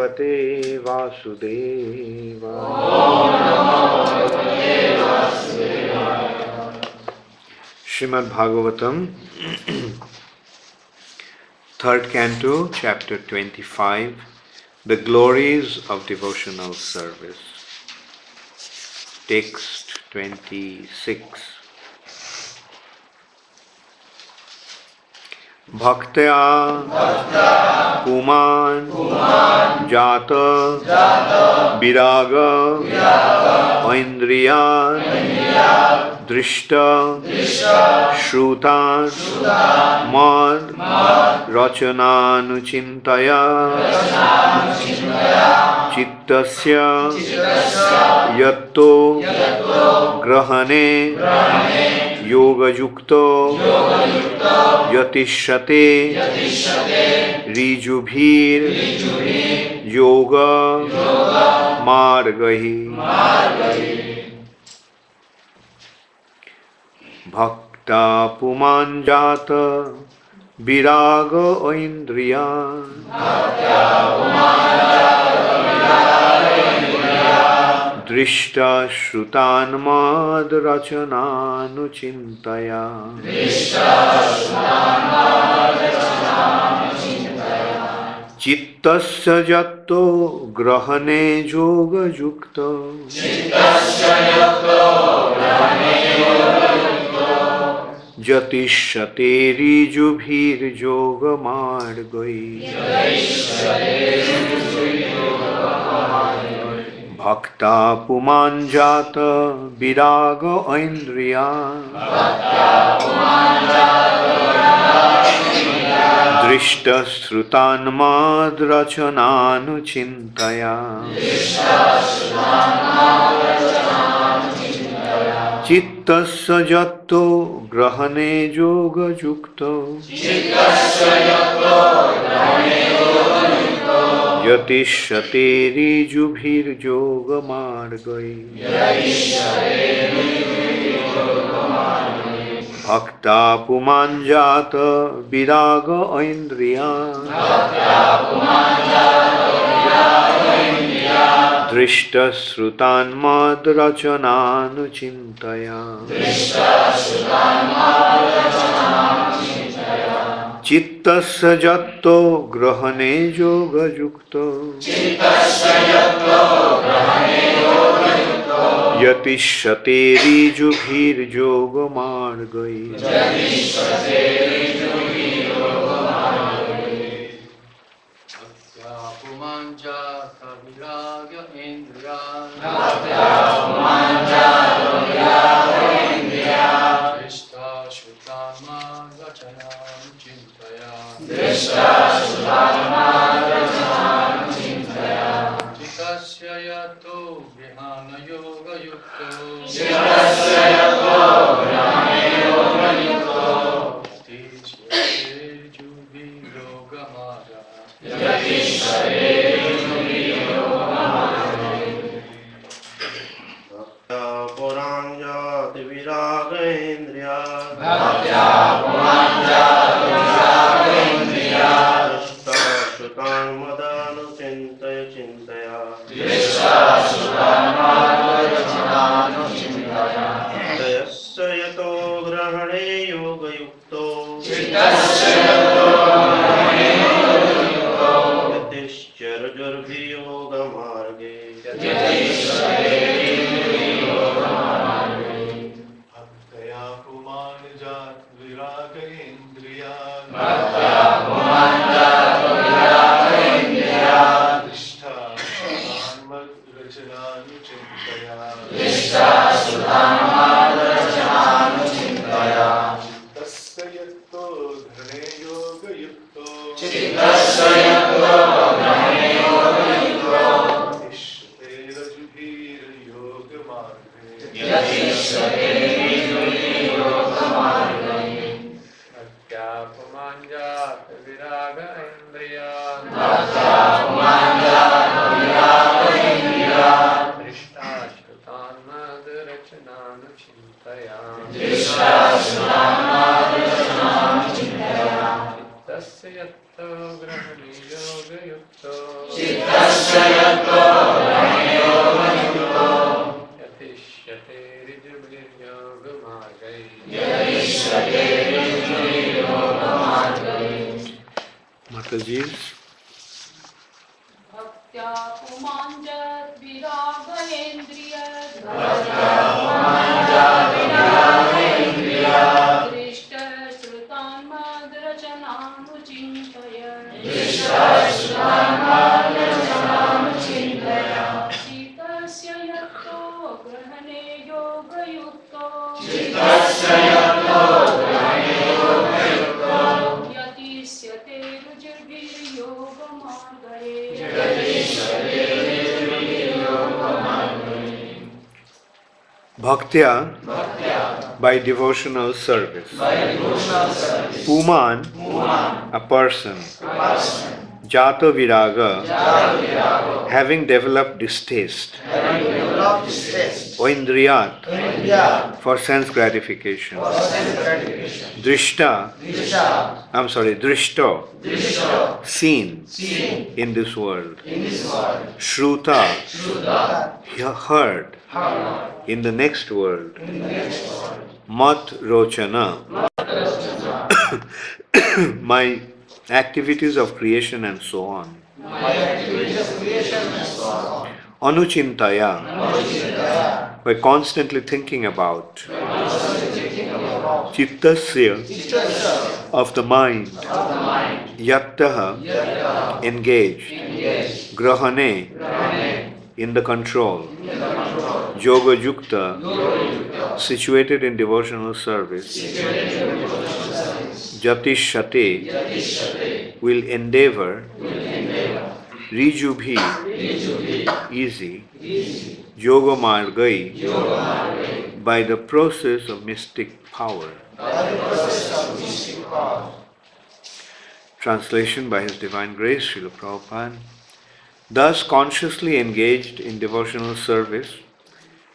Bhagavate Vasudevaya. Srimad Bhagavatam, 3rd Canto, Chapter 25, The Glories of Devotional Service. Text 26. Bhaktyā pumān jāta-virāga aindriyād dṛṣṭa-śrutān mad-racanānucintayā cittasya yatto grahaṇe yoga-yukto yatiṣyate ṛjubhir yoga-mārgaiḥ. Bhaktyā pumāñ jāta-virāga aindriyād dṛṣṭa-śrutān mad-racanānucintayā cittasya yatto grahaṇe yoga-yukto yatiṣyate ṛjubhir yoga-mārgaiḥ. Bhaktyā pumāñ jāta-virāga aindriyād dṛṣṭa-śrutān mad-racanānucintayā cittasya yatto grahaṇe yoga-yukto yatiṣyate ṛjubhir yoga-mārgaiḥ. Bhaktyā pumāñ jāta-virāga aindriyād dṛṣṭa-śrutān mad-racanānucintayā cittasya yatto grahaṇe yoga-yukto yatiṣyate ṛjubhir yoga-mārgaiḥ. Cittasya yatto grahaṇe yoga-yukto yatiṣyate ṛjubhir cittasya yatto grahaṇe yoga-yukto yatto yatiṣyate ṛjubhir yoga-mārgaiḥ. Mataji's. bhaktyā pumāñ jāta-virāga aindriyād dṛṣṭa-śrutān mad-racanānucintayā cittasya yatto grahaṇe yoga-yukto yatiṣyate ṛjubhir yoga-mārgaiḥ. Bhaktyā, by devotional service. Pumān, a person. Jāta-virāga, having developed distaste. Aindriyād, for sense gratification. Dṛṣṭa, seen in this world. śrutāt, heard in the next world. mat-racana, my activities of creation and so on. anucintayā, by constantly thinking about. cittasya, of the mind. yattaḥ, engaged. grahaṇe, in the control. yoga-yukto, situated in devotional service. yatiṣyate, will endeavor. ṛjubhir, easy. yoga-mārgaiḥ, by the process of mystic power. Translation by His Divine Grace, Srila Prabhupada. Thus, consciously engaged in devotional service,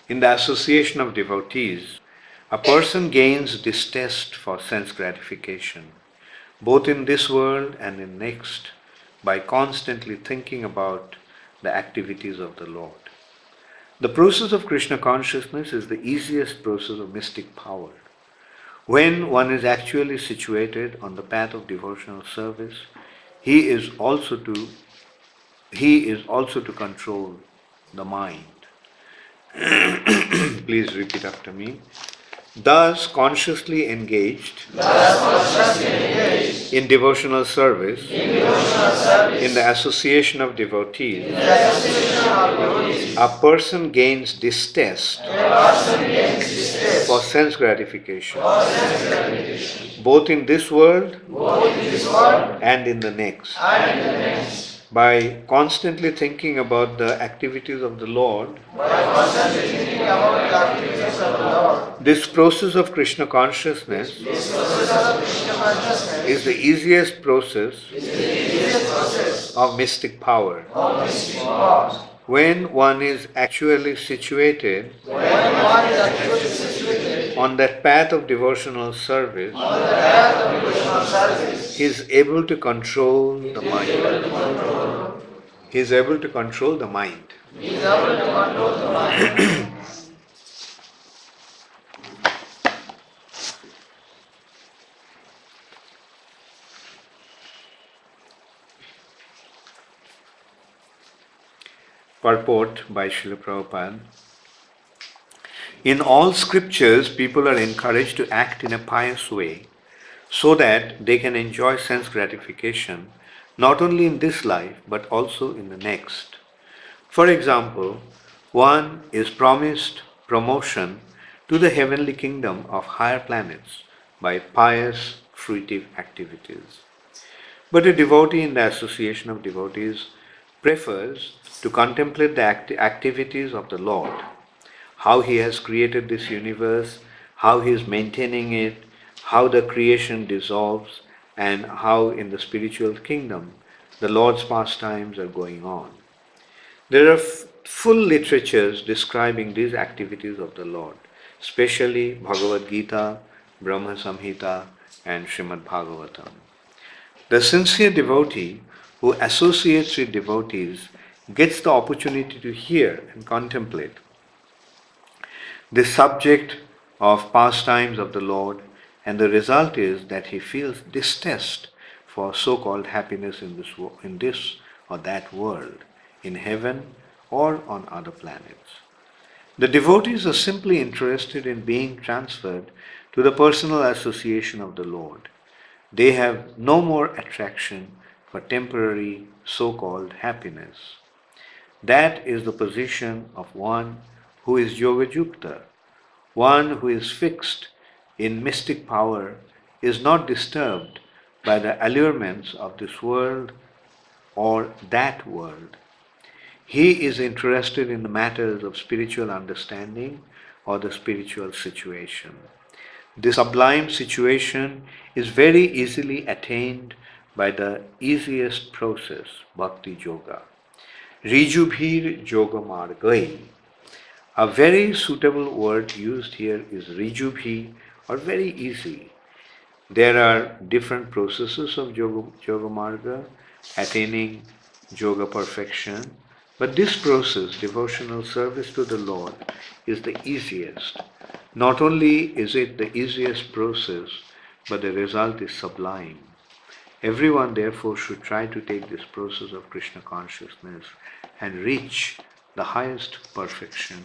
in the association of devotees, a person gains distaste for sense gratification, both in this world and in next, by constantly thinking about the activities of the Lord. The process of Kṛṣṇa consciousness is the easiest process of mystic power. When one is actually situated on the path of devotional service, he is also to control the mind. Please repeat after me. Thus, consciously engaged in devotional service, in the association of devotees, a person gains distaste for sense gratification, both in this world and in the next. By constantly thinking about the activities of the Lord, this process of Kṛṣṇa consciousness is the easiest process of mystic power. When one is actually situated on that path of devotional service, he is able to control the mind. He is able to control the mind. Purport by Srila Prabhupada. In all scriptures, people are encouraged to act in a pious way so that they can enjoy sense gratification not only in this life but also in the next. For example, one is promised promotion to the heavenly kingdom of higher planets by pious, fruitive activities. But a devotee in the association of devotees prefers to contemplate the activities of the Lord, how He has created this universe, how He is maintaining it, how the creation dissolves, and how in the spiritual kingdom the Lord's pastimes are going on. There are full literatures describing these activities of the Lord, especially Bhagavad Gita, Brahma Samhita, and Srimad Bhagavatam. The sincere devotee who associates with devotees gets the opportunity to hear and contemplate the subject of pastimes of the Lord, and the result is that he feels distaste for so-called happiness in this or that world, in heaven or on other planets. The devotees are simply interested in being transferred to the personal association of the Lord. They have no more attraction for temporary so-called happiness. That is the position of one who is yoga-yukta. One who is fixed in mystic power is not disturbed by the allurements of this world or that world. He is interested in the matters of spiritual understanding or the spiritual situation. This sublime situation is very easily attained by the easiest process, bhakti yoga. ṛjubhir yoga-mārgaiḥ. A very suitable word used here is ṛjubhir, or very easy. There are different processes of yoga-mārgaiḥ, attaining yoga perfection, but this process, devotional service to the Lord, is the easiest. Not only is it the easiest process, but the result is sublime. Everyone therefore should try to take this process of Krishna consciousness and reach the highest perfection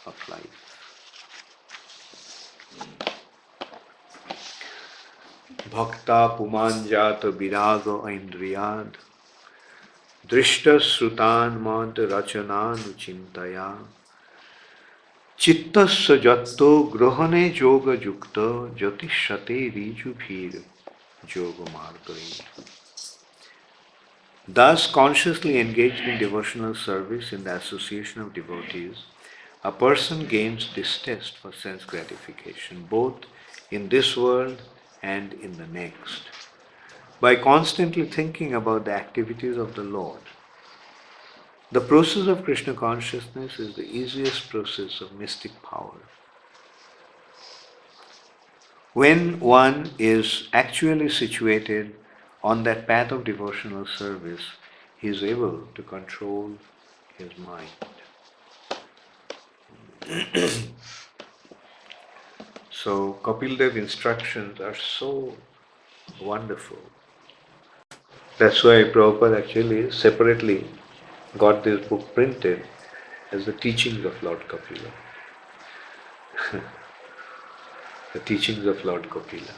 of life. Bhaktyā pumāñ jāta-virāga aindriyād dṛṣṭa-śrutān mad-racanānucintayā cittasya yatto grahaṇe yoga-yukto yatiṣyate ṛjubhir yoga-mārgaiḥ. Thus, consciously engaged in devotional service in the association of devotees, a person gains distaste for sense gratification, both in this world and in the next. By constantly thinking about the activities of the Lord, the process of Krishna consciousness is the easiest process of mystic power. When one is actually situated on that path of devotional service, he is able to control his mind. So Kapil Dev's instructions are so wonderful. That's why Prabhupada actually separately got this book printed as the teachings of Lord Kapila. The teachings of Lord Kapila.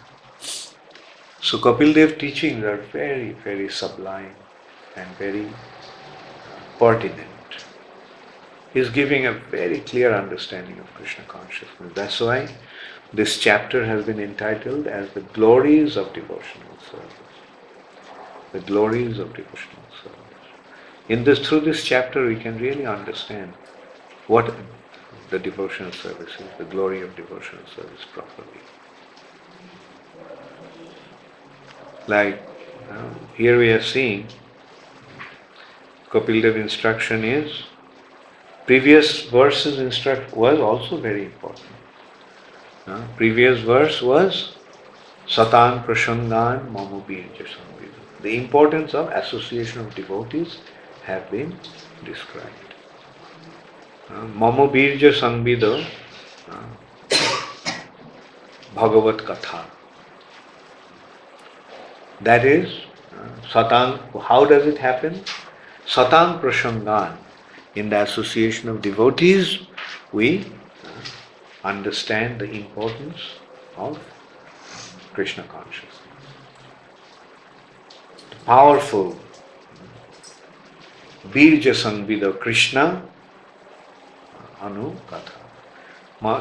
So Kapil Dev's teachings are very, very sublime and very pertinent. He is giving a very clear understanding of Krishna consciousness. That's why this chapter has been entitled as the glories of devotional service. The glories of devotional service. Through this chapter we can really understand what the devotional service is, the glory of devotional service properly. Like here we are seeing Kapil Dev's instruction is, previous verse's instruction was also very important. Previous verse was Satan Prashangan Mama Birja Samvida. The importance of association of devotees have been described. Mama Birja Samvida Bhagavat Katha. That is, Satan, how does it happen? Satan Prashangan. In the association of devotees, we understand the importance of Krishna consciousness. The powerful Birja Samvida Krishna Anu Katha.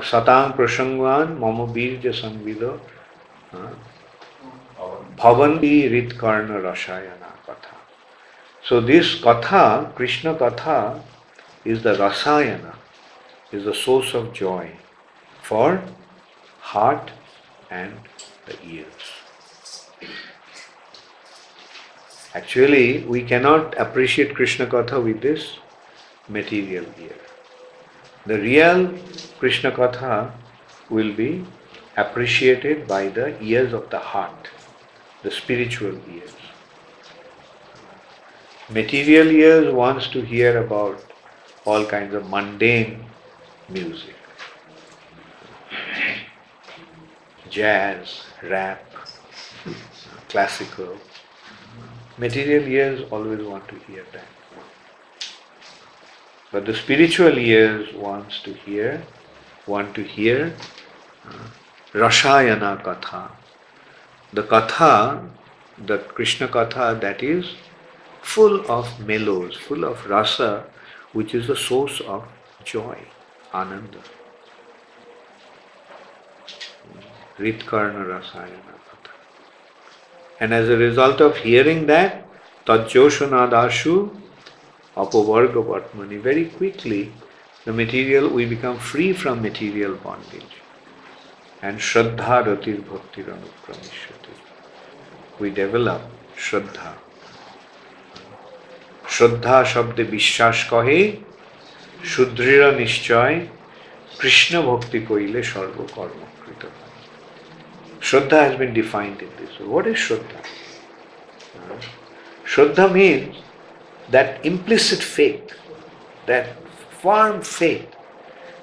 Satan Prashangan Mama Birja Samvida Bhavanti Ritkarna Rasayana Katha. So this Katha, Krishna Katha, is the Rasayana, is the source of joy for heart and the ears. Actually, we cannot appreciate Krishna Katha with this material ear. The real Krishna Katha will be appreciated by the ears of the heart, the spiritual ears. Material ears wants to hear about all kinds of mundane music. Jazz, rap, classical. Material ears always want to hear that. But the spiritual ears want to hear Rasayana Katha. The Katha, the Kṛṣṇa Katha that is full of mellows, full of rasa, which is the source of joy, ananda. Ritkarna Rasayana Katha. And as a result of hearing that, Tajjosanadashu Apavarga Vatmani, very quickly we become free from material bondage. And Shraddha Ratir Bhaktir Anukramishati. We develop Shraddha. Shraddha Shabde Vishwas Kahe, Shudrira Nishchay, Krishna Bhakti Koile Sarva Karma Krita. Shraddha has been defined in this. What is Shraddha? Shraddha means that implicit faith, that firm faith,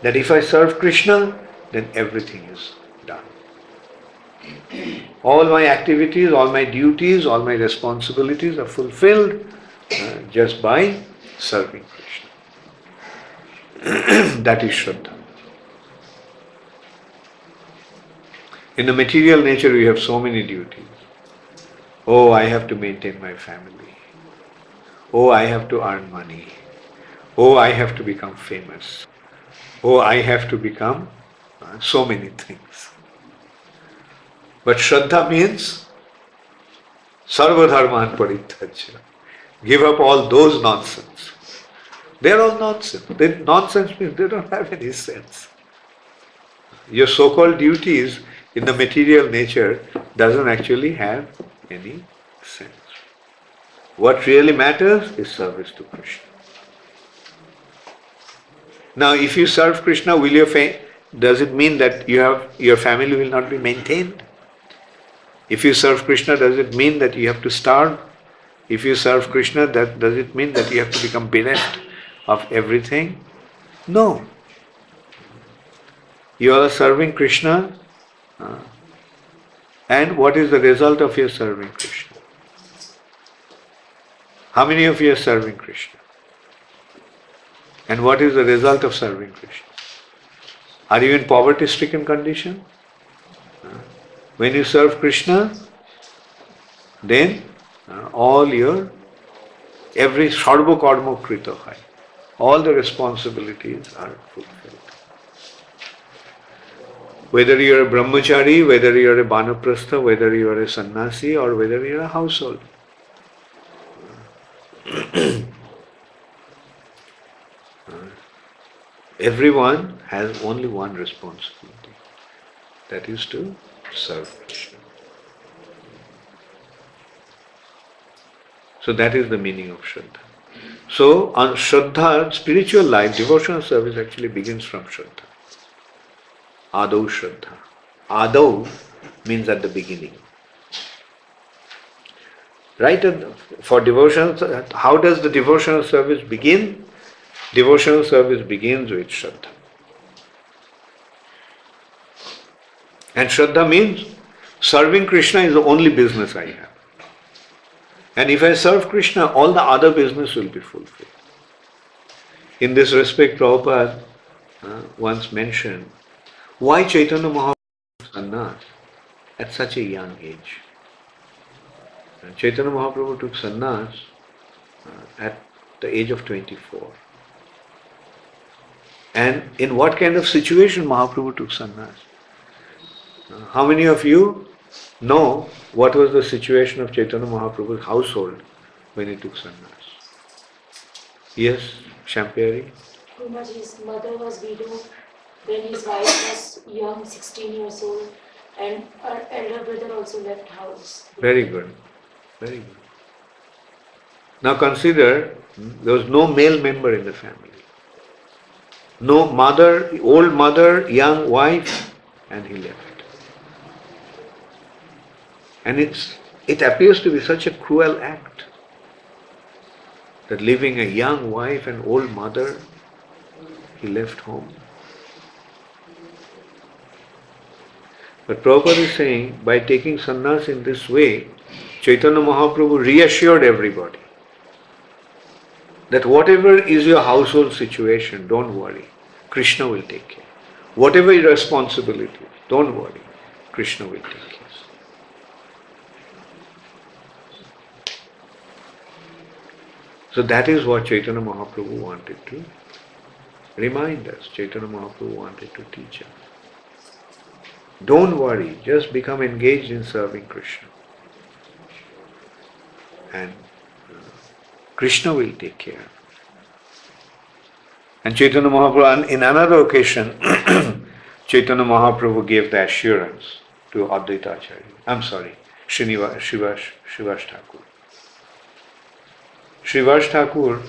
that if I serve Krishna, then everything is done. All my activities, all my duties, all my responsibilities are fulfilled just by serving Krishna. That is Shraddha. In the material nature, we have so many duties. Oh, I have to maintain my family. Oh, I have to earn money. Oh, I have to become famous. Oh, I have to become so many things. But Shraddha means Sarva Dharman Parityajya. Give up all those nonsense. They are all nonsense. Nonsense means they don't have any sense. Your so-called duties in the material nature doesn't actually have any sense. What really matters is service to Krishna. Now, if you serve Krishna, does it mean that your family will not be maintained? If you serve Krishna, does it mean that you have to starve? If you serve Krishna, does it mean that you have to become bereft of everything? No. You are serving Krishna, and what is the result of your serving Krishna? How many of you are serving Krishna? And what is the result of serving Krishna? Are you in poverty-stricken condition? When you serve Krishna, then every sarva karma krita hai, all the responsibilities are fulfilled. Whether you are a brahmachari, whether you are a banaprastha, whether you are a sannyasi, or whether you are a household. Everyone has only one responsibility, that is to serve Krishna. So that is the meaning of Shraddha. So on Shraddha, spiritual life, devotional service actually begins from Shraddha. Adau Shraddha. Adau means at the beginning. Right? For devotional, how does the devotional service begin? Devotional service begins with Shraddha. And Shraddha means serving Krishna is the only business I have. And if I serve Krishna, all the other business will be fulfilled. In this respect, Prabhupada once mentioned, why Chaitanya Mahaprabhu took sannyas at such a young age? And Chaitanya Mahaprabhu took sannyas at the age of 24. And in what kind of situation Mahaprabhu took sannyas? How many of you know what was the situation of Chaitanya Mahaprabhu's household when he took sannyas? Yes, Shampyari? His mother was widowed, then his wife was young, 16 years old, and her elder brother also left house. Very good. Very good. Now consider, there was no male member in the family. No mother, old mother, young wife, and he left. And it appears to be such a cruel act. that leaving a young wife and old mother, he left home. But Prabhupada is saying, by taking sannyas in this way, Chaitanya Mahaprabhu reassured everybody that whatever is your household situation, don't worry, Kṛṣṇa will take care. Whatever your responsibility, don't worry, Kṛṣṇa will take care. So that is what Chaitanya Mahaprabhu wanted to remind us. Chaitanya Mahaprabhu wanted to teach us. Don't worry, just become engaged in serving Kṛṣṇa. And Kṛṣṇa will take care. And Chaitanya Mahaprabhu, in another occasion, Chaitanya Mahaprabhu gave the assurance to Advaita Acharya. Srivas Thakur. Srivas Thakur,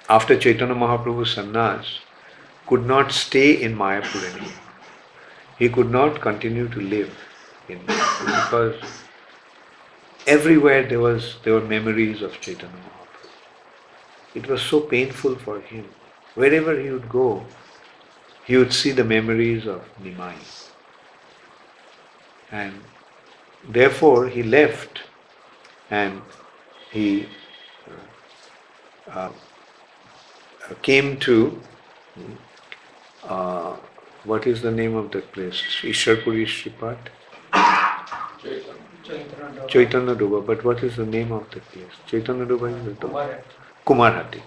after Chaitanya Mahaprabhu's sannyas, could not stay in Mayapur anymore. He could not continue to live in Mayapur because everywhere there were memories of Chaitanya Mahaprabhu. It was so painful for him. Wherever he would go, he would see the memories of Nimai. And therefore he left and he came to what is the name of that place? Isharpuri Shripat? Chaitanya Duba. But what is the name of that place? Chaitanya Duba is the Kumarhati.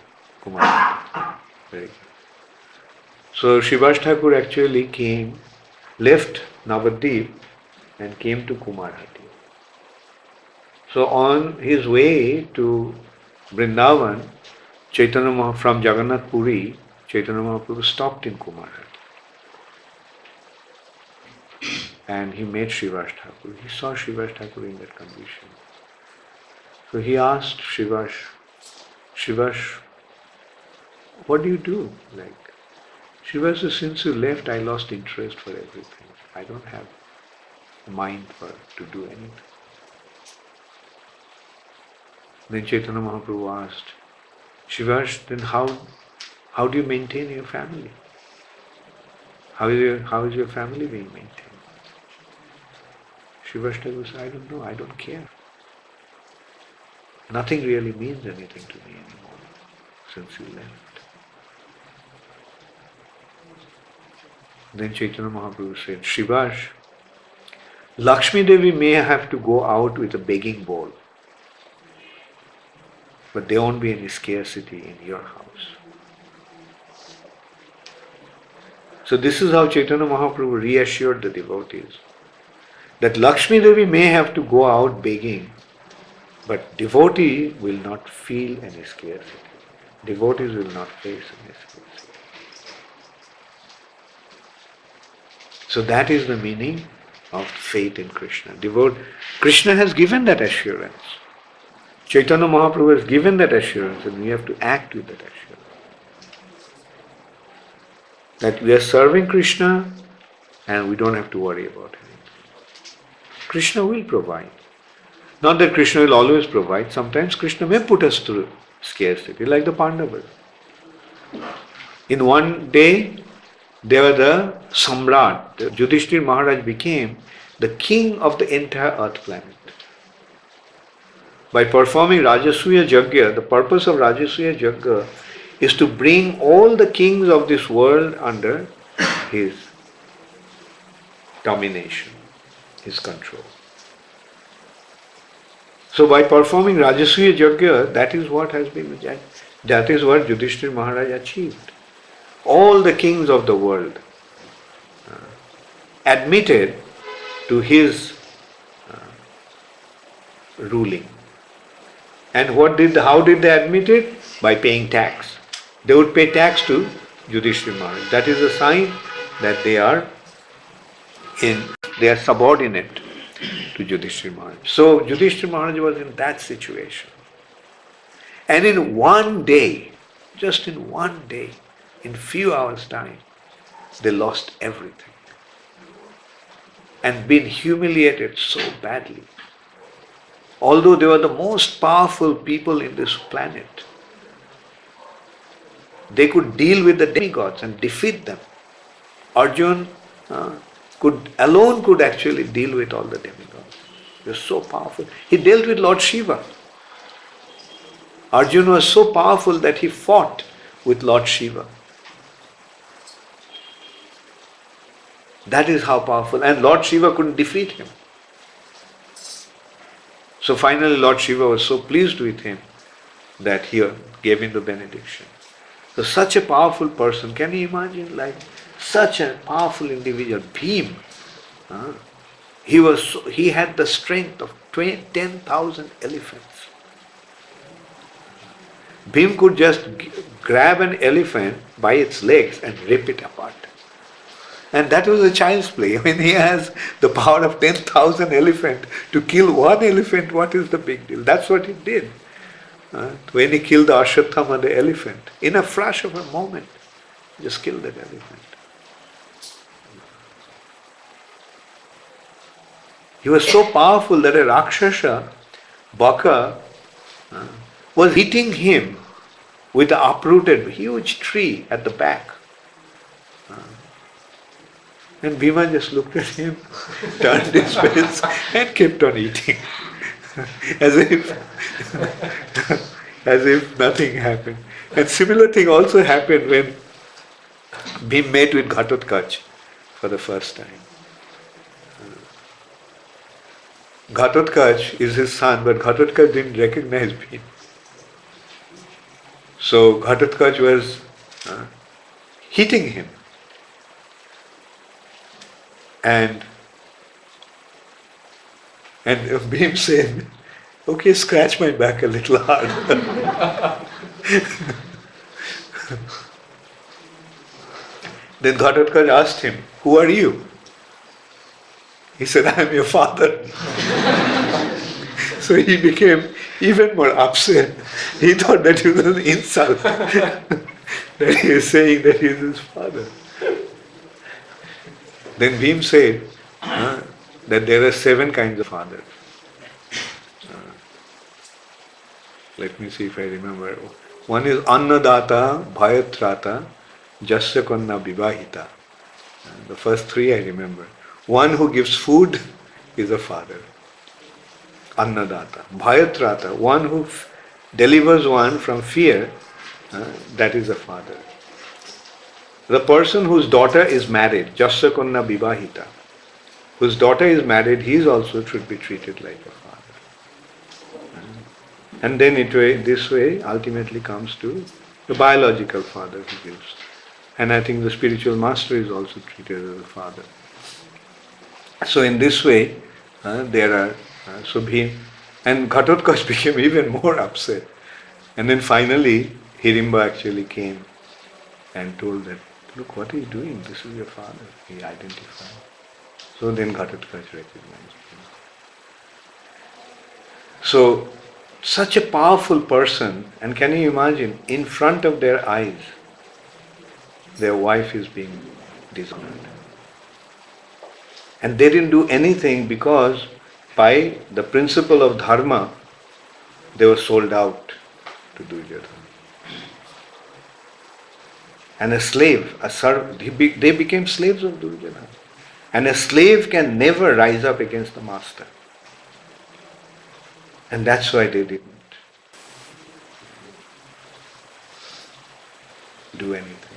Very good. So Srivas Thakur actually left Navadvip and came to Kumarhati. So on his way to Vrindavan, from Jagannath Puri, Chaitanya Mahaprabhu stopped in Kumarhati. And he met Srivas Thakur. He saw Srivas Thakur in that condition. So he asked Srivas, what do you do? Srivas said, since you left, I lost interest for everything. I don't have mind to do anything. Then Chaitanya Mahaprabhu asked, Srivas, then how do you maintain your family? How is your family being maintained? Srivas Thakur said, I don't know, I don't care. Nothing really means anything to me anymore since you left. Then Chaitanya Mahaprabhu said, Srivas, Lakshmi Devi may have to go out with a begging bowl, but there won't be any scarcity in your house. So this is how Chaitanya Mahaprabhu reassured the devotees that Lakshmi Devi may have to go out begging, but devotee will not feel any scarcity. Devotees will not face any scarcity. So that is the meaning of faith in Kṛṣṇa. Kṛṣṇa has given that assurance. Chaitanya Mahaprabhu has given that assurance, and we have to act with that assurance. That we are serving Kṛṣṇa and we don't have to worry about anything. Kṛṣṇa will provide. Not that Kṛṣṇa will always provide. Sometimes Kṛṣṇa may put us through scarcity, like the Pandavas. In one day, they were the Samrat. Yudhishthir Maharaj became the king of the entire earth planet. By performing Rajasuya Yajna, the purpose of Rajasuya Yajna is to bring all the kings of this world under his domination, his control. So by performing Rajasuya Yajna, that is what Yudhishthir Maharaj achieved. All the kings of the world admitted to his ruling. And how did they admit it? By paying tax. They would pay tax to Yudhishthir Maharaj. That is a sign that they are subordinate to Yudhishthir Maharaj. So Yudhishthir Maharaj was in that situation. And in one day, just in one day, in few hours' time, they lost everything. And been humiliated so badly. although they were the most powerful people in this planet, they could deal with the demigods and defeat them. Arjun could actually deal with all the demigods. He was so powerful. He dealt with Lord Shiva. Arjun was so powerful that he fought with Lord Shiva. That is how powerful. And Lord Shiva couldn't defeat him. So finally Lord Shiva was so pleased with him that he gave him the benediction. So such a powerful person, can you imagine, like such a powerful individual, Bhim, he had the strength of 10,000 elephants. Bhim could just grab an elephant by its legs and rip it apart. And that was a child's play. When he has the power of 10,000 elephants to kill one elephant, what is the big deal? That's what he did. When he killed the Ashwatthama, the elephant, in a flash of a moment, just killed that elephant. He was so powerful that a Rakshasa, Baka, was hitting him with the uprooted huge tree at the back. And Bhima just looked at him, turned his face and kept on eating. as if nothing happened. And similar thing also happened when Bhima met with Ghatotkacha for the first time. Ghatotkacha is his son, but Ghatotkacha didn't recognize Bhima. So Ghatotkacha was hitting him. And Bhima said, okay, scratch my back a little hard. Then Ghatotkacha asked him, who are you? He said, I am your father. So he became even more upset. He thought that it was an insult. That he is saying that he is his father. Then Bhima said that there are 7 kinds of fathers. Let me see if I remember. One is annadata, bhayatrata, jasya kanna vivahita. The first 3 I remember. One who gives food is a father. Annadata. Bhayatrata, one who delivers one from fear, that is a father. The person whose daughter is married, jasya kanna vivahita, whose daughter is married, he also should be treated like a father. And then this way ultimately comes to the biological father who gives. And I think the spiritual master is also treated as a father. So in this way, there are, Bhima, and Ghatotkacha became even more upset. And then finally, Hirimba actually came and told that, look, what are you doing? This is your father. He identified. So then Ghatotkacha recognized him. So, such a powerful person, and can you imagine, in front of their eyes, their wife is being dishonored. And they didn't do anything because by the principle of dharma, they were sold out to Duryodhana. And a slave, a servant, they became slaves of Duryodhana. And a slave can never rise up against the master. And that's why they didn't do anything.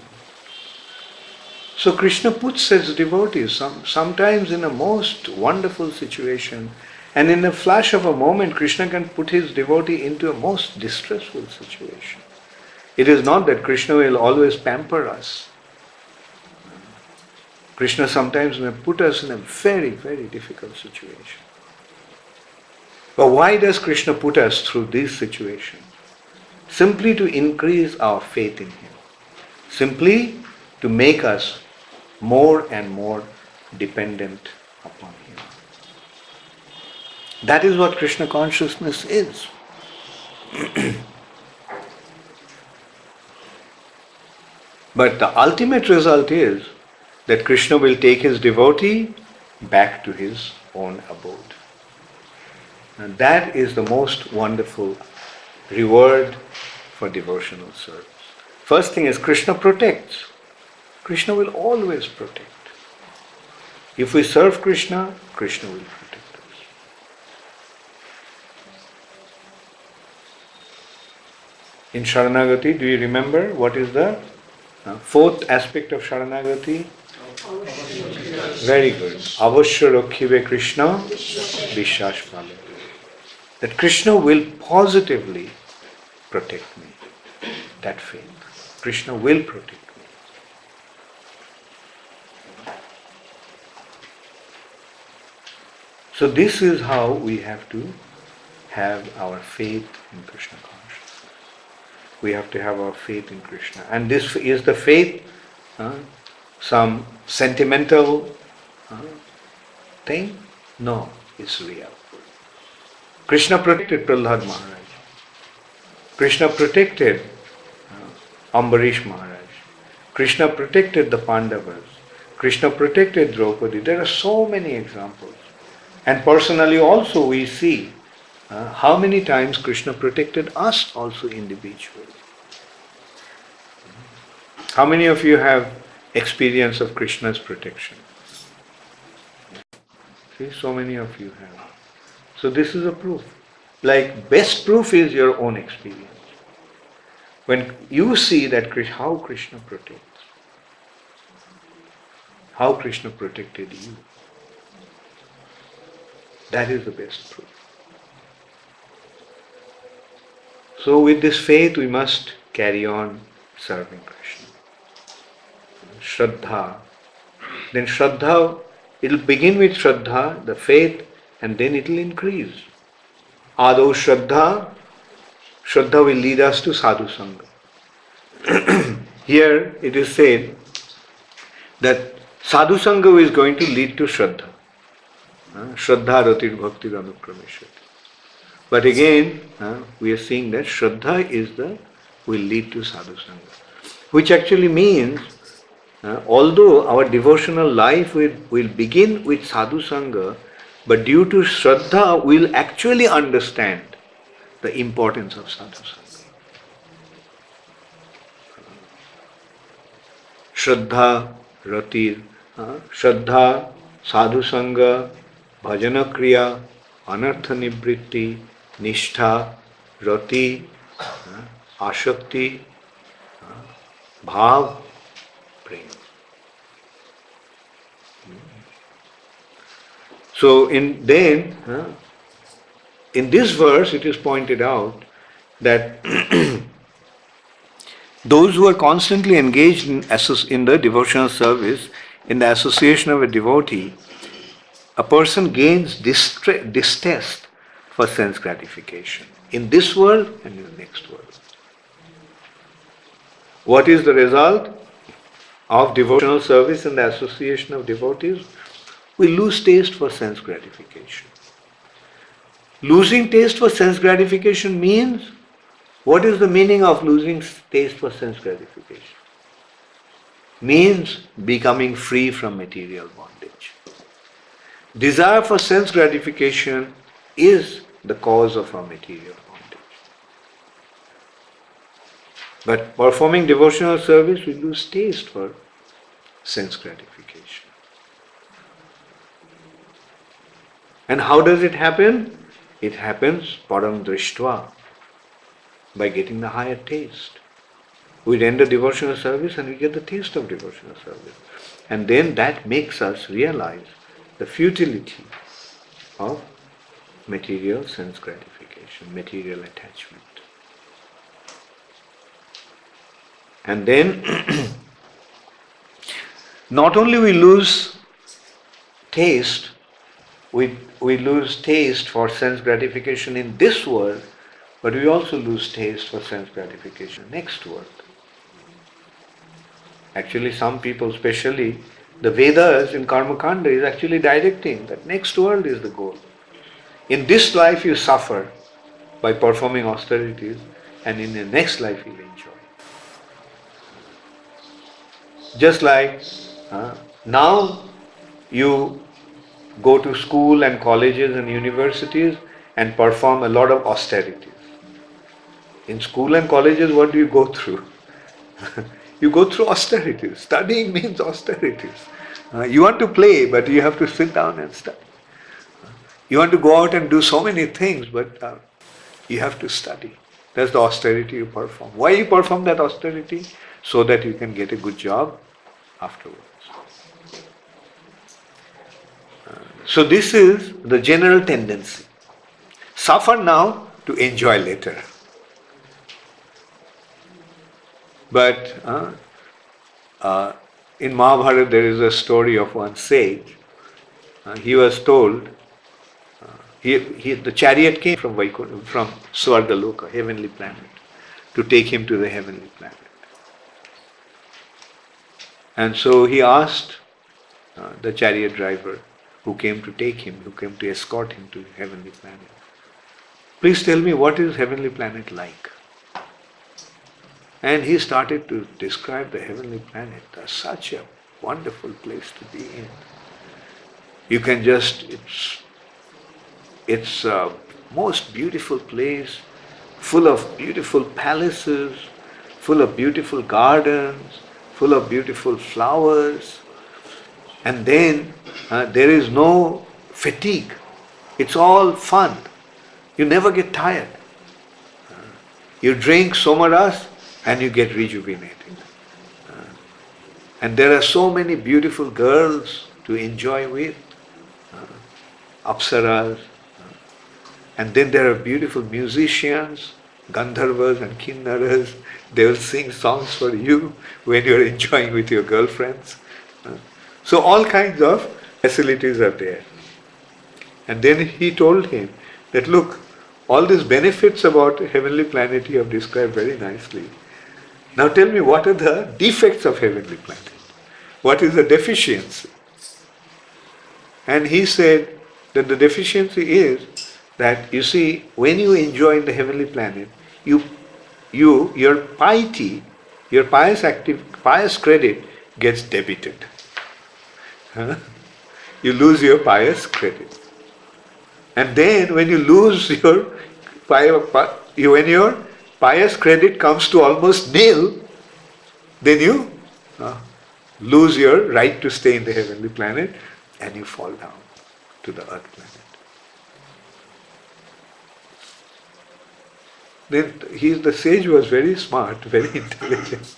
So Kṛṣṇa puts his devotees sometimes in a most wonderful situation, and in a flash of a moment Kṛṣṇa can put his devotee into a most distressful situation. It is not that Kṛṣṇa will always pamper us. Kṛṣṇa sometimes may put us in a very, very difficult situation. But why does Kṛṣṇa put us through these situations? Simply to increase our faith in Him. Simply to make us more and more dependent upon Him. That is what Kṛṣṇa consciousness is. But the ultimate result is that Kṛṣṇa will take his devotee back to his own abode. And that is the most wonderful reward for devotional service. First thing is Kṛṣṇa protects. Kṛṣṇa will always protect. If we serve Kṛṣṇa, Kṛṣṇa will protect us. In Sharanagati, do you remember what is the fourth aspect of Sharanagati? Very good. Avashya rakhive Kṛṣṇa vishwas phale. That Kṛṣṇa will positively protect me. That faith. Kṛṣṇa will protect me. So this is how we have to have our faith in Kṛṣṇa consciousness. We have to have our faith in Kṛṣṇa. And this is the faith, some sentimental thing? No, it's real. Kṛṣṇa protected Prahlad Maharaj. Kṛṣṇa protected Ambarish Maharaj. Kṛṣṇa protected the Pandavas. Kṛṣṇa protected Draupadi. There are so many examples. And personally also we see how many times Kṛṣṇa protected us also individually. How many of you have experience of Kṛṣṇa's protection? See, so many of you have. So this is a proof. Like best proof is your own experience. When you see that how Kṛṣṇa protects, how Kṛṣṇa protected you, that is the best proof. So with this faith we must carry on serving Kṛṣṇa. Shraddha. Then Shraddha, it will begin with Shraddha, the faith, and then it will increase. Ādau Shraddha, Shraddha will lead us to Sadhu Sangha. Here it is said that Sadhu Sangha is going to lead to Shraddha. Shraddha ratir bhakti anukrameshyate. But again, we are seeing that Shraddha will lead to Sadhu Sangha. Which actually means, although our devotional life will begin with Sadhu Sangha, but due to Shraddha, we will actually understand the importance of Sadhu Sangha. Shraddha, ratir, Shraddha, Sadhu Sangha, Bhajana Kriya, Anartha Nibritti, Nishtha, Rati, Ashakti, Bhav, Prem. So in this verse it is pointed out that those who are constantly engaged in the devotional service, in the association of a devotee, a person gains distaste for sense gratification in this world and in the next world. What is the result of devotional service and the association of devotees? We lose taste for sense gratification. Losing taste for sense gratification means, what is the meaning of losing taste for sense gratification? Means becoming free from material bondage. Desire for sense gratification is the cause of our material bondage. But performing devotional service, we lose taste for sense gratification. And how does it happen? It happens param dṛṣṭva, by getting the higher taste. We render devotional service and we get the taste of devotional service. And then that makes us realize the futility of material sense gratification, material attachment. And then not only we lose taste, we lose taste for sense gratification in this world, but we also lose taste for sense gratification in the next world. Actually, some people, especially the Vedas in Karma Kanda, is actually directing that next world is the goal. In this life you suffer by performing austerities, and in the next life you'll enjoy. Just like now you go to school and colleges and universities, and perform a lot of austerities. In school and colleges, what do you go through? You go through austerities. Studying means austerities. You want to play, but you have to sit down and study. You want to go out and do so many things, but you have to study. That's the austerity you perform. Why you perform that austerity? So that you can get a good job afterwards. So this is the general tendency. Suffer now to enjoy later. But in Mahabharata there is a story of one sage. He was told, the chariot came from Svargaloka, heavenly planet, to take him to the heavenly planet. And so he asked the chariot driver who came to take him, who came to escort him to the heavenly planet, please tell me, what is heavenly planet like? And he started to describe the heavenly planet as such a wonderful place to be in. You can just, it's a most beautiful place, full of beautiful palaces, full of beautiful gardens, full of beautiful flowers. And then there is no fatigue. It's all fun. You never get tired. You drink somaras and you get rejuvenated. And there are so many beautiful girls to enjoy with, apsaras. And then there are beautiful musicians, gandharvas and kinnaras. They will sing songs for you when you are enjoying with your girlfriends. So all kinds of facilities are there. And then he told him that, look, all these benefits about heavenly planet you have described very nicely. Now tell me, what are the defects of heavenly planet? What is the deficiency? And he said that the deficiency is that, you see, when you enjoy the heavenly planet, your piety, your pious credit gets debited. You lose your pious credit. And then when you lose when your pious credit comes to almost nil, then you lose your right to stay in the heavenly planet and you fall down to the earth planet. Then the sage was very smart, very intelligent.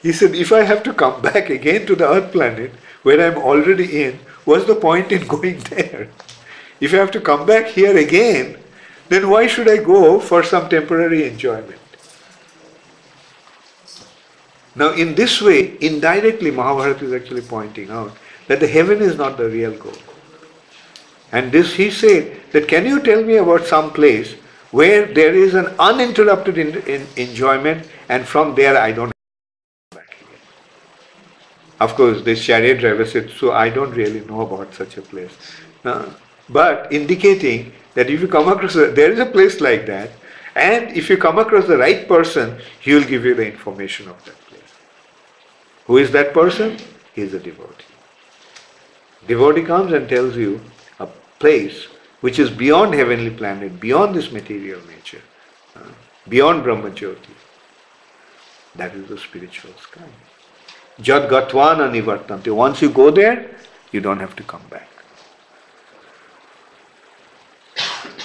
He said, if I have to come back again to the earth planet where I am already in, what's the point in going there? If I have to come back here again, then why should I go for some temporary enjoyment? Now in this way, indirectly Mahabharata is actually pointing out that the heaven is not the real goal. And this he said that, can you tell me about some place where there is an uninterrupted enjoyment and from there I don't have to come back again. Of course, this chariot driver said, so I don't really know about such a place. But indicating that if you come across, there is a place like that, and if you come across the right person, he will give you the information of that place. Who is that person? He is a devotee. Devotee comes and tells you a place which is beyond heavenly planet, beyond this material nature, beyond Brahmajyoti. That is the spiritual sky. Jad gatvana nivartante. Once you go there, you don't have to come back.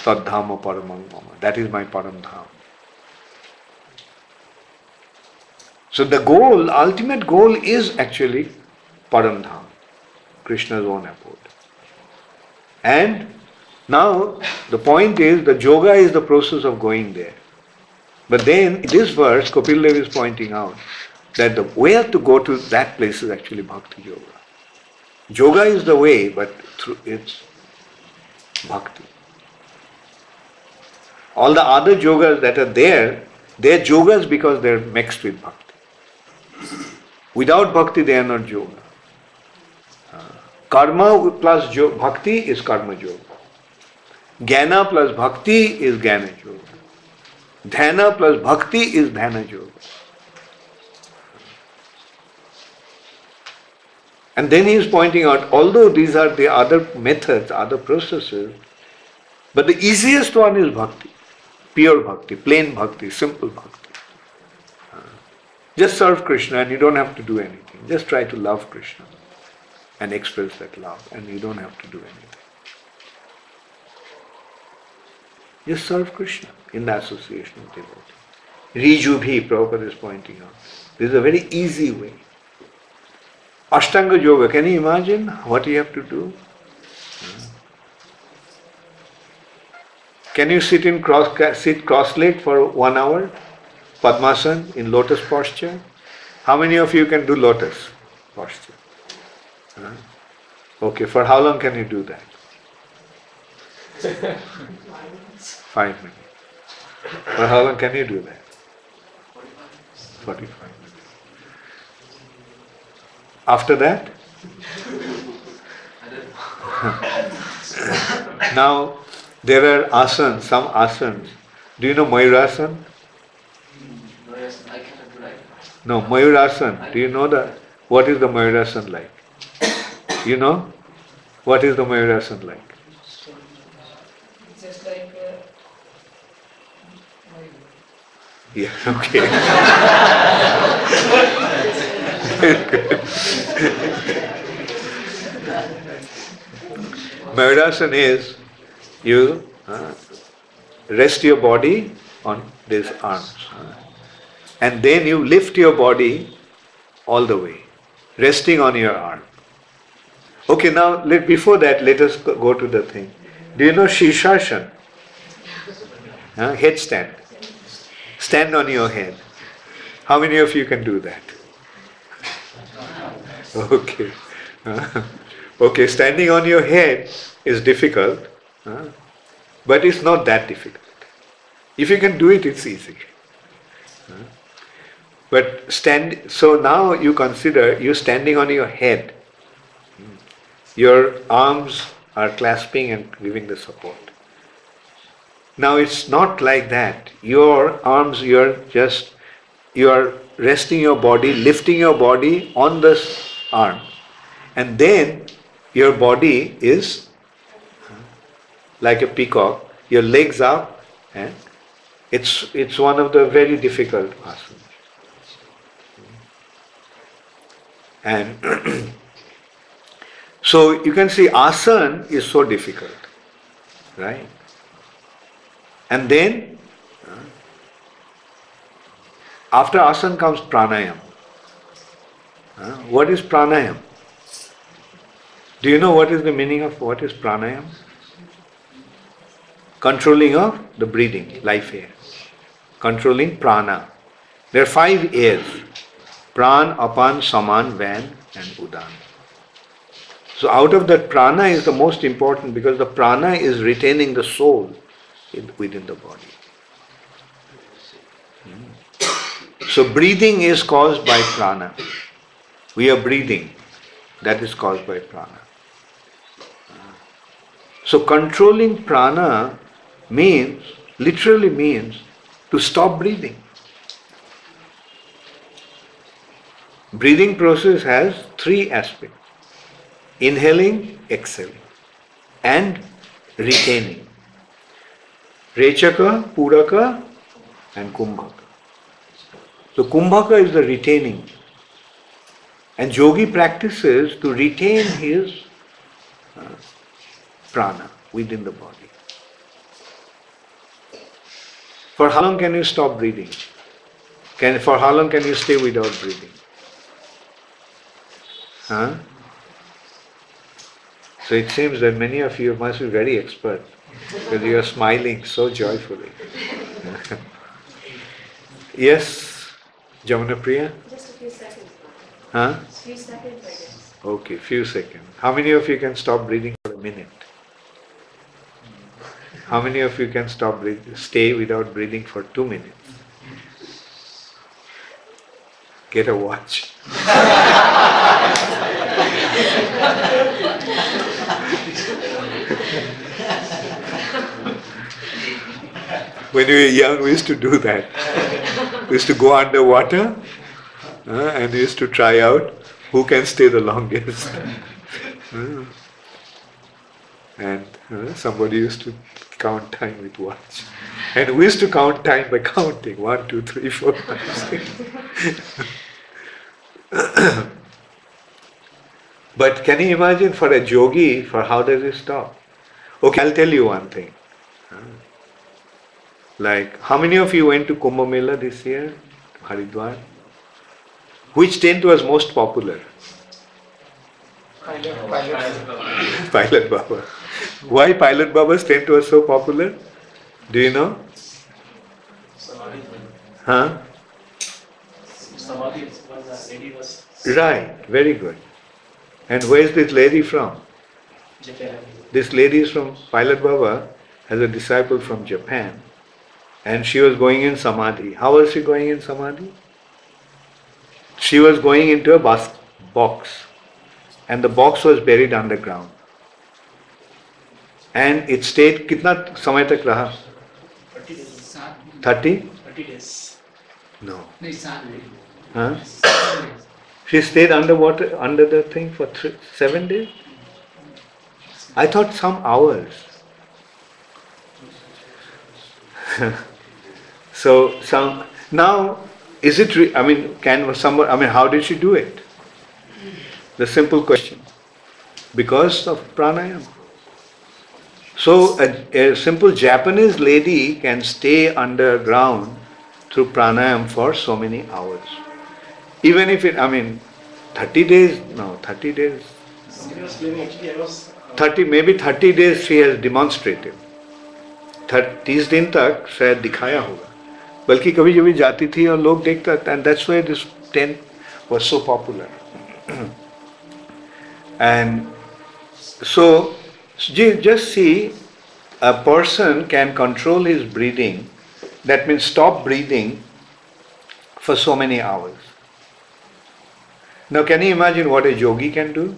Tadhama paramam mama. That is my param dham. So the goal, ultimate goal is actually param dham, Krishna's own abode. And now the point is, the yoga is the process of going there. But then in this verse, Kapil Dev is pointing out that the way to go to that place is actually bhakti yoga. Yoga is the way, but it's bhakti. All the other yogas that are there, they're yogas because they're mixed with bhakti. Without bhakti, they are not yoga. Karma plus bhakti is karma yoga. Jnana plus bhakti is jnana yoga. Dhyana plus bhakti is dhyana yoga. And then he is pointing out, although these are the other methods, other processes, But the easiest one is bhakti. Pure bhakti, plain bhakti, simple bhakti. Just serve Kṛṣṇa and you don't have to do anything. Just try to love Kṛṣṇa and express that love, and you don't have to do anything. Just serve Kṛṣṇa in the association of devotees. Ṛjubhir, Prabhupada is pointing out. This is a very easy way. Ashtanga yoga, can you imagine what you have to do? Can you sit cross-legged for 1 hour? Padmasana in lotus posture? How many of you can do lotus posture? Okay, for how long can you do that? 5 minutes. For how long can you do that? 45 minutes. After that? Now, there are asanas, some asanas. Do you know Mayurasana? No, Mayurasana. Do you know what is the Mayurasana like? You know? What is the Mayurasana like? Just like Yeah, okay. Mayurasana is you rest your body on these arms. And then you lift your body all the way, resting on your arm. Okay, now before that, let us go to the thing. Do you know Shirshasana? Headstand. Stand on your head. How many of you can do that? Okay. Okay, standing on your head is difficult, but it's not that difficult. If you can do it, it's easy. But so now you consider you standing on your head. Your arms are clasping and giving the support. Now it's not like that. Your arms, you are resting your body, lifting your body on this arm. And then your body is like a peacock, your legs up, and it's one of the very difficult asanas. And so you can see asana is so difficult, right? And then after asana comes pranayam. What is pranayam? Do you know what is the meaning of what is pranayam? Controlling of the breathing, life air. Controlling prana. There are 5 airs. Pran, apan, saman, van and udan. So out of that, prana is the most important because the prana is retaining the soul within the body. So breathing is caused by prana. We are breathing. That is caused by prana. So controlling prana literally means to stop breathing. Breathing process has 3 aspects. Inhaling, exhaling, and retaining. Rechaka, Puraka, and Kumbhaka. So Kumbhaka is the retaining. And yogi practices to retain his prana within the body. For how long can you stop breathing? For how long can you stay without breathing? So it seems that many of you must be very expert because you are smiling so joyfully. Yes, Jamuna Priya? Just a few seconds. Few seconds, I guess. Okay, few seconds. How many of you can stop breathing for a minute? How many of you can stay without breathing for 2 minutes? Get a watch. When we were young, we used to do that. We used to go underwater and we used to try out who can stay the longest. And somebody used to count time with watch. And we used to count time by counting 1, 2, 3, 4, 5, 6. But can you imagine for a yogi, for how does it stop? Okay, I'll tell you one thing. Like, how many of you went to Kumbh Mela this year? Haridwar? Which tent was most popular? Pilot Baba. Why Pilot Baba's tent was so popular? Do you know? Huh? Right, very good. And where is this lady from? Japan. This lady is from Pilot Baba, has a disciple from Japan, and she was going in Samadhi. How was she going in Samadhi? She was going into a box, and the box was buried underground. And it stayed, kitna samay tak raha? 30 days. 30? 30 days. No. No, 7 days. Huh? She stayed underwater, under the thing for 7 days? I thought some hours. So now, is it? How did she do it? The simple question. Because of pranayama. So a simple Japanese lady can stay underground through pranayama for so many hours. Even if 30 days, no, 30 days. Somebody was claiming actually I was 30 days she has demonstrated. 30 दिन तक शायद दिखाया होगा. बल्कि कभी कभी जाती थी और लोग देखता था, and that's why this tent was so popular. And so just see, a person can control his breathing, that means stop breathing for so many hours. Now can you imagine what a yogi can do?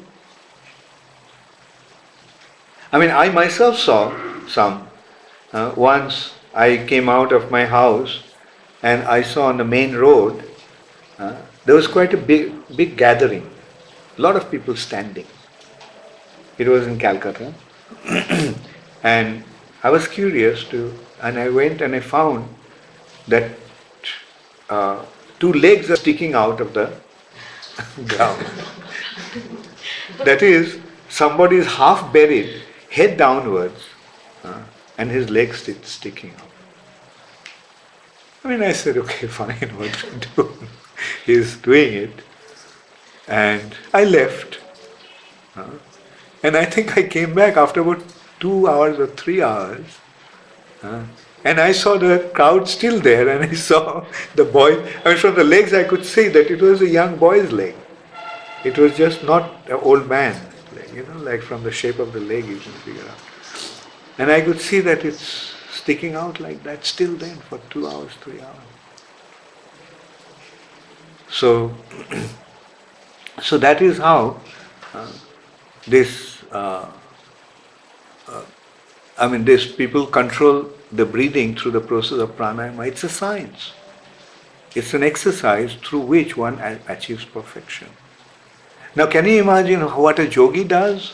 I myself saw some. Once I came out of my house and I saw on the main road, there was quite a big gathering. A lot of people standing. It was in Calcutta. And I was curious and I went and I found that 2 legs are sticking out of the ground. That is, somebody is half buried, head downwards, and his legs sticking out. I said, okay, fine, what to do? He's doing it. And I left. And I think I came back after about 2 hours or 3 hours. And I saw the crowd still there, and I saw the boy. From the legs I could see that it was a young boy's leg. It was just not an old man's leg, like from the shape of the leg you can figure out. And I could see that it's sticking out like that still then for 2 hours, 3 hours. So, so that is how these people control the breathing through the process of pranayama. It's a science. It's an exercise through which one achieves perfection. Now can you imagine what a yogi does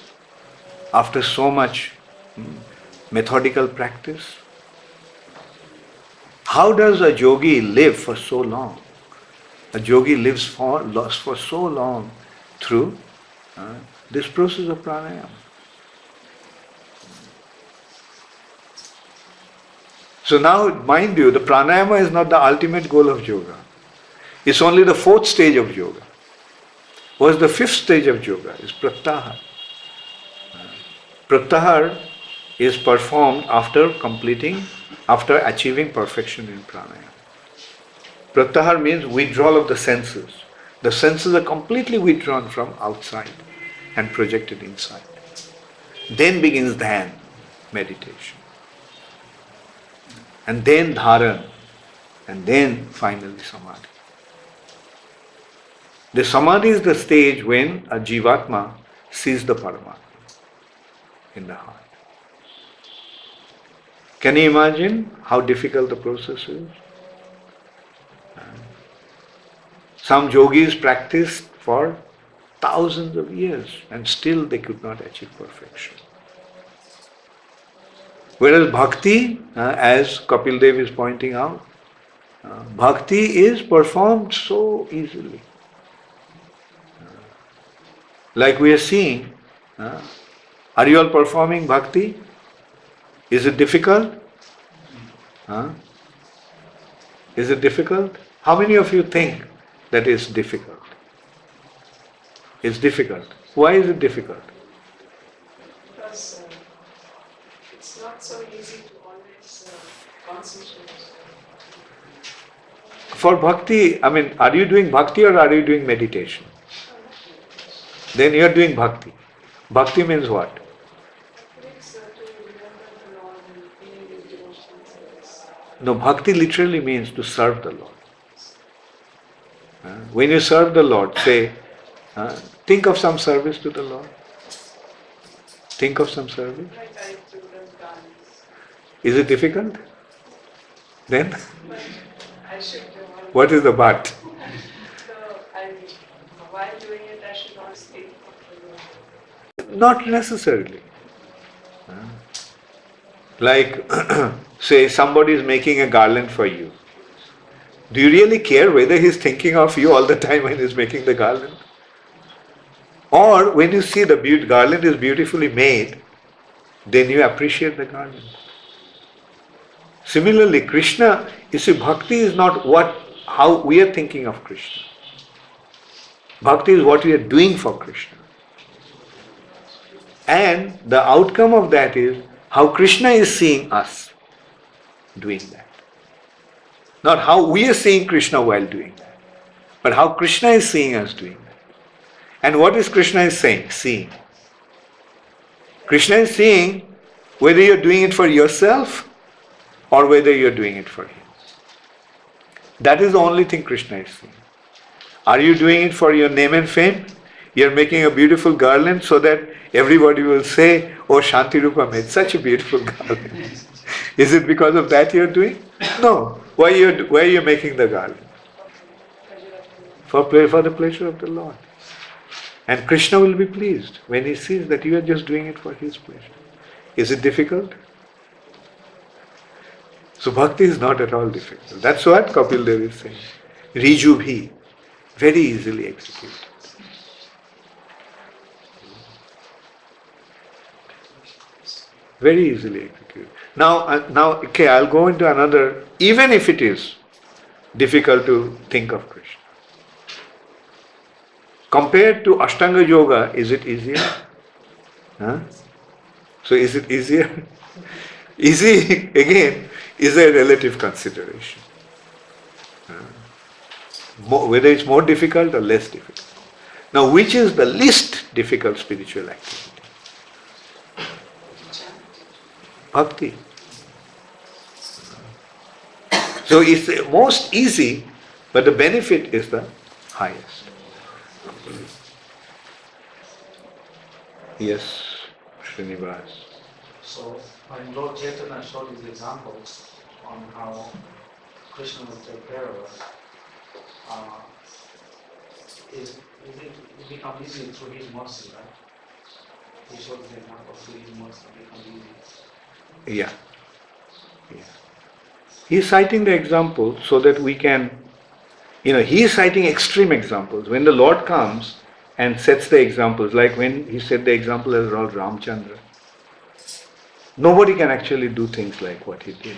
after so much methodical practice? How does a yogi live for so long? A yogi lives for so long through this process of pranayama. So now, mind you, the pranayama is not the ultimate goal of yoga. It's only the 4th stage of yoga. What's the 5th stage of yoga? Is pratyahara. Pratyahara is performed after achieving perfection in pranayama. Pratyahara means withdrawal of the senses. The senses are completely withdrawn from outside and projected inside. Then begins dhyan, meditation. And then dharan, and then finally samadhi. The samadhi is the stage when a jivatma sees the Paramatma in the heart. Can you imagine how difficult the process is? Some yogis practiced for thousands of years and still they could not achieve perfection. Whereas bhakti, as Kapil Dev is pointing out, bhakti is performed so easily. Like we are seeing, are you all performing bhakti? Is it difficult? Is it difficult? How many of you think that it's difficult? It's difficult. Why is it difficult? Because it's not so easy to always concentrate. For bhakti, are you doing bhakti or are you doing meditation? Then you are doing bhakti. Bhakti means what? It's to remember the Lord and being in devotional service. No, bhakti literally means to serve the Lord. When you serve the Lord, say, think of some service to the Lord. Think of some service. Like I do them dance. Is it difficult? Then, But I should do one. what is the but? So while doing it, I should not speak of the Lord. Not necessarily. Like, say somebody is making a garland for you. Do you really care whether he's thinking of you all the time when he's making the garland? Or when you see the garland is beautifully made, then you appreciate the garland. Similarly, Kṛṣṇa, you see, bhakti is not how we are thinking of Kṛṣṇa. Bhakti is what we are doing for Kṛṣṇa. And the outcome of that is how Kṛṣṇa is seeing us doing that. Not how we are seeing Kṛṣṇa while doing that, but how Kṛṣṇa is seeing us doing that. And what is Kṛṣṇa is saying? Seeing. Kṛṣṇa is seeing whether you're doing it for yourself or whether you're doing it for him. That is the only thing Kṛṣṇa is seeing. Are you doing it for your name and fame? You're making a beautiful garland so that everybody will say, oh, Shanti Rupa made such a beautiful garland. Is it because of that you're doing? No. Why are you making the garland? For the pleasure of the Lord. And Kṛṣṇa will be pleased when he sees that you are just doing it for his pleasure. Is it difficult? So bhakti is not at all difficult. That's what Kapil Dev is saying. ṛjubhir, very easily executed. Very easily executed. Now, okay, I'll go into another, even if it is difficult to think of Kṛṣṇa. Compared to Ashtanga Yoga, is it easier? So is it easier? Easy, again, is a relative consideration. Whether it's more difficult or less difficult. Now, which is the least difficult spiritual activity? Bhakti. So it's the most easy, but the benefit is the highest. Yes, Srinivas. So when Lord Chaitanya showed his examples on how Krishna will take care of us, it becomes easy through his mercy, right? He showed the example through his mercy, it becomes easy. Yeah. He is citing the example so that we can, he is citing extreme examples. When the Lord comes and sets the examples, like when he set the example as Lord Ramchandra, nobody can actually do things like what he did.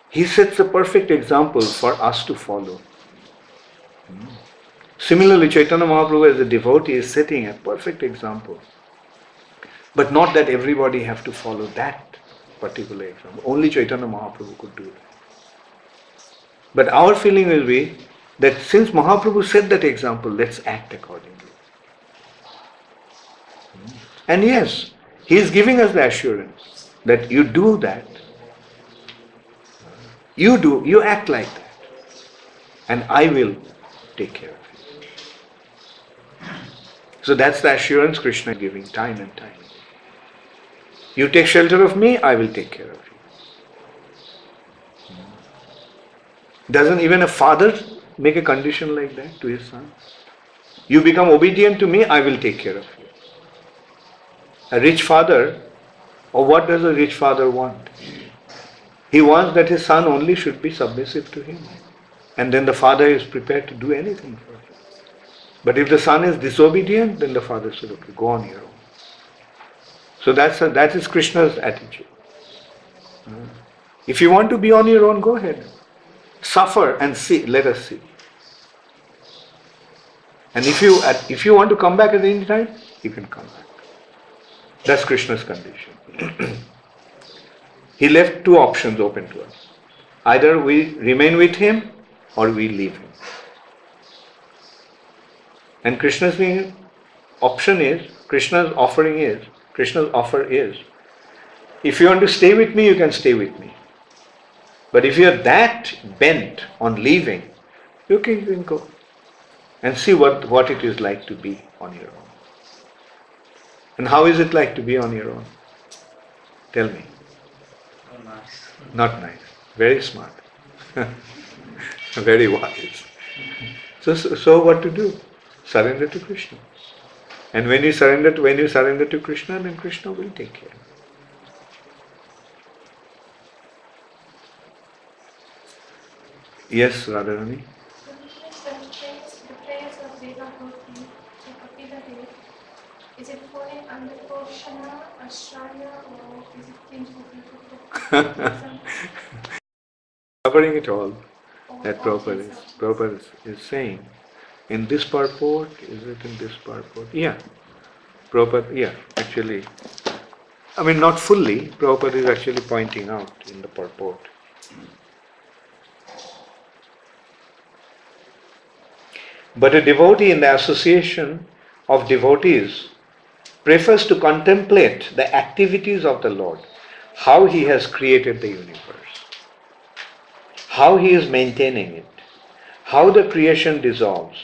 He sets a perfect example for us to follow. Similarly, Chaitanya Mahaprabhu as a devotee is setting a perfect example. But not that everybody have to follow that particular example. Only Chaitanya Mahaprabhu could do that. But our feeling will be that since Mahaprabhu set that example, let's act accordingly. And yes, he is giving us the assurance that you do that. You act like that. And I will take care of it. So that's the assurance Kṛṣṇa is giving time and time. You take shelter of me, I will take care of you. Doesn't even a father make a condition like that to his son? You become obedient to me, I will take care of you. A rich father Or what does a rich father want? He wants that his son only should be submissive to him. And then the father is prepared to do anything for him. But if the son is disobedient, then the father says, okay, go on your own. So that is Krishna's attitude. If you want to be on your own, go ahead. Suffer and see, let us see. And if you want to come back at any time, you can come back. That's Krishna's condition. He left two options open to us. Either we remain with him or we leave him. And Krishna's offer is, if you want to stay with me, you can stay with me. But if you are that bent on leaving, you can go and see what it is like to be on your own. And how is it like to be on your own? Tell me. Oh, nice. Not nice. Very smart. Very wise. So what to do? Surrender to Krishna. And when you surrender to Krishna, then Krishna will take care. Yes, Radharani? The prayers of Devotee to Kapila Dev, is it falling under Kṛṣṇa, Ashraya, or is it things for people? Covering it all, that Prabhupada is saying. In this purport, is it in this purport? Yeah. Prabhupada, actually. I mean, not fully. Prabhupada is actually pointing out in the purport. But a devotee in the association of devotees prefers to contemplate the activities of the Lord, how He has created the universe, how He is maintaining it, how the creation dissolves,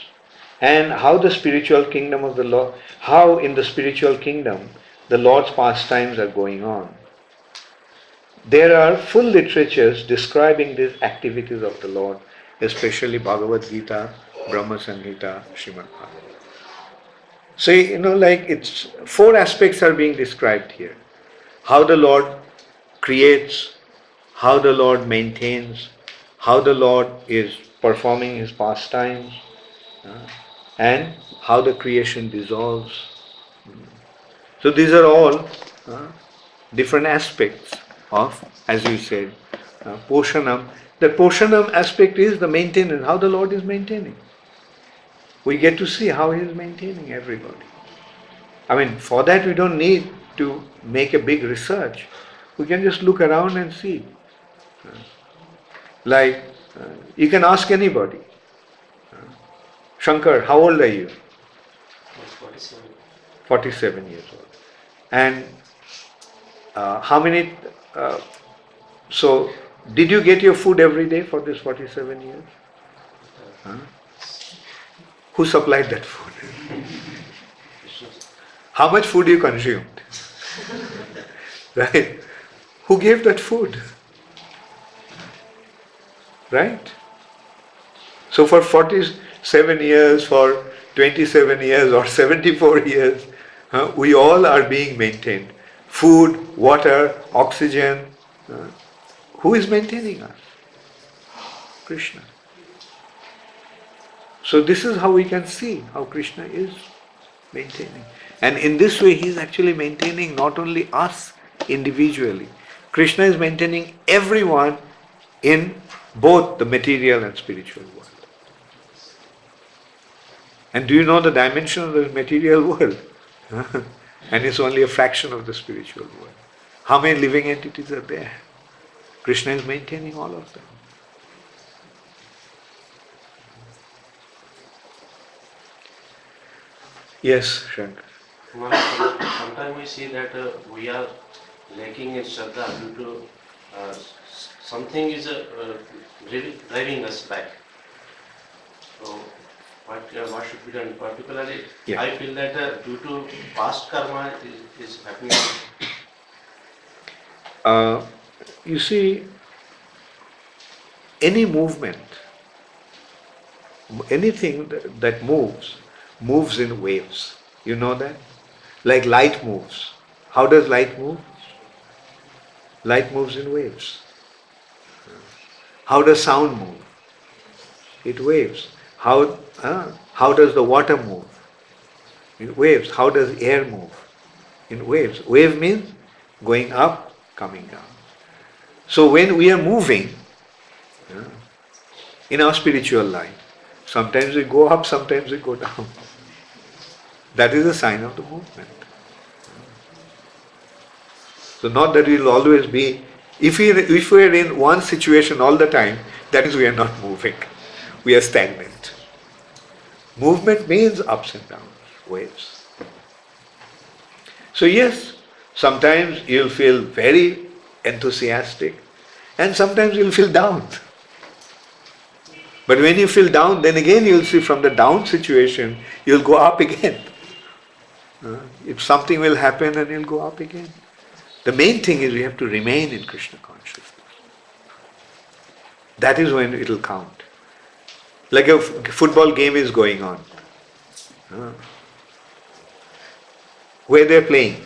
and how the spiritual kingdom of the Lord, how in the spiritual kingdom the Lord's pastimes are going on. There are full literatures describing these activities of the Lord, especially Bhagavad Gita, Brahma Samhita, Srimad Bhagavatam. So, it's 4 aspects are being described here. How the Lord creates, how the Lord maintains, how the Lord is performing His pastimes, and how the creation dissolves. So these are all different aspects of, as you said, Poshanam. The Poshanam aspect is the maintenance, how the Lord is maintaining. We get to see how He is maintaining everybody. I mean, for that we don't need to make a big research. We can just look around and see. You can ask anybody. Shankar, how old are you? 47. 47 years old. And how many... so, did you get your food every day for this 47 years? Who supplied that food? How much food you consumed? Right? Who gave that food? Right? So for 47 years, for 27 years or 74 years, we all are being maintained. Food, water, oxygen. Who is maintaining us? Krishna. So this is how we can see how Krishna is maintaining. And in this way He is actually maintaining not only us individually. Krishna is maintaining everyone in both the material and spiritual world. And do you know the dimension of the material world? And it's only a fraction of the spiritual world. How many living entities are there? Krishna is maintaining all of them. Yes, Shankar. Sometimes we see that we are lacking in Shraddha due to something is really driving us back. So, what should be done? Particularly, Yeah. I feel that due to past karma is happening. You see, any movement, anything that moves in waves. You know that? Like light moves. How does light move? Light moves in waves. How does sound move? It waves. How does the water move? It waves. How does air move? In waves. Wave means going up, coming down. So when we are moving in our spiritual life, sometimes we go up, sometimes we go down. That is a sign of the movement. So not that we will always be, if we are in one situation all the time, that means we are not moving. We are stagnant. Movement means ups and downs, waves. So yes, sometimes you'll feel very enthusiastic and sometimes you'll feel down. But when you feel down, then again you'll see from the down situation, you'll go up again. If something will happen, then you'll go up again. The main thing is we have to remain in Kṛṣṇa consciousness. That is when it will count. Like a football game is going on. Where they're playing?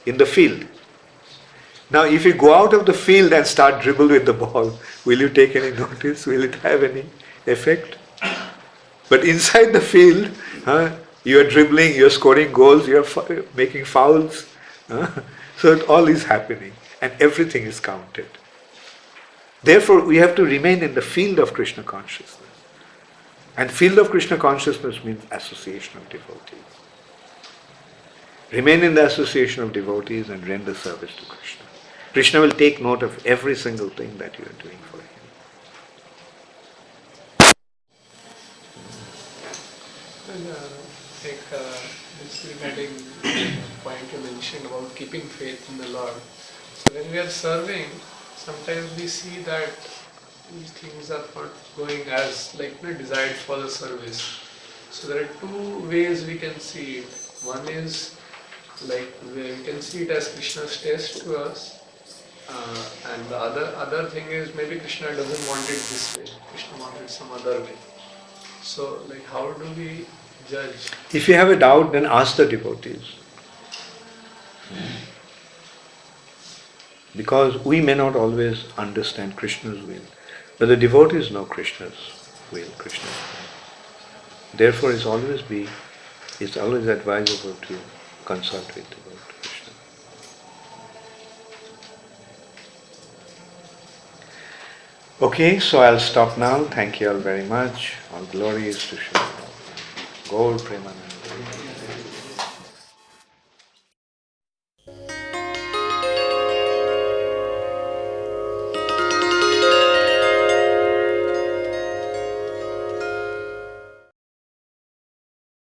In the field. Now if you go out of the field and start dribble with the ball, will you take any notice? Will it have any effect? But inside the field, you are dribbling, you are scoring goals, you are making fouls. So all is happening and everything is counted. Therefore, we have to remain in the field of Kṛṣṇa consciousness. And field of Kṛṣṇa consciousness means association of devotees. Remain in the association of devotees and render service to Kṛṣṇa. Kṛṣṇa will take note of every single thing that you are doing for him. This regarding point you mentioned about keeping faith in the Lord. So when we are serving, sometimes we see that these things are not going as desired for the service. So there are two ways we can see it. One is we can see it as Krishna's test to us, and the other thing is maybe Krishna doesn't want it this way. Krishna wanted some other way. So how do we judge? If you have a doubt, then ask the devotees. Because we may not always understand Krishna's will, but the devotees know Krishna's will, Krishna's will. Therefore, it's always advisable to consult with Krishna. Okay, so I'll stop now. Thank you all very much. All glory is to Srila Gaur Premanand.